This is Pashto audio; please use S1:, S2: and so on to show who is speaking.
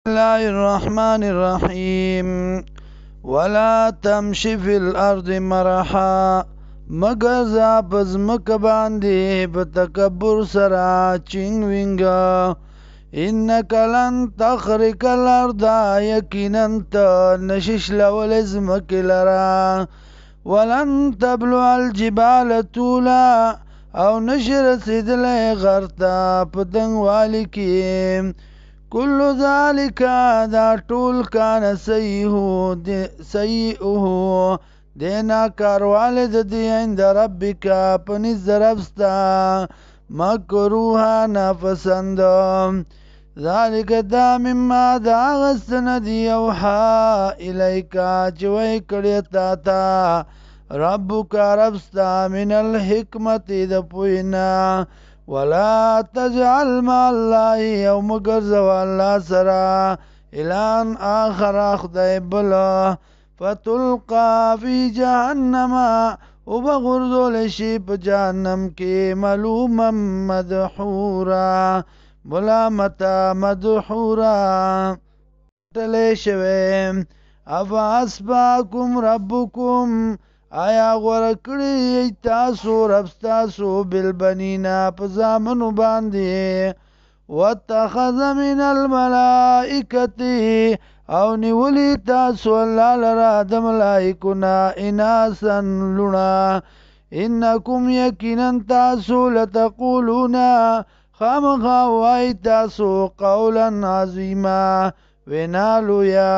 S1: الله الرحمن الرحیم ولا تمشي في الارض مرحا مگر ذا پزمک باندې په تکبر سرا چنگ وینگا انک لن تخرق الارض یقینا نشش لول ازمک لرا ولن تبلع الجبال طولا او نشر سیدل غرطا پتنگ والی کی کل ذالک دا ټول کان سیئه دینا کارواله د دی عند ربک پنځ ربستا مکروها ناپسند ذالک دا مما دا غستن دی اوحا الیکا چوی کړی تا تا ربک ربستا من الحکمت د پوینا ولا تجعل مع الله يوم غرزو الله سرا الان آخر خدای بلا فتلقى في جهنم وبغرزول شي په جهنم کې ملوما مدحورا ملامتا مدحورا تلې شوي افاسباكم ربكم آیا غوره کړی تاسو رب تاسو بالبنینا په زامنو باندې واتخذ من الملائکه او نیولی تاسو الله لرا د ملائکونا اناسا لنا انکم یقینا تاسو لتقولون خامخا وای تاسو قولا عظیما وینا لویا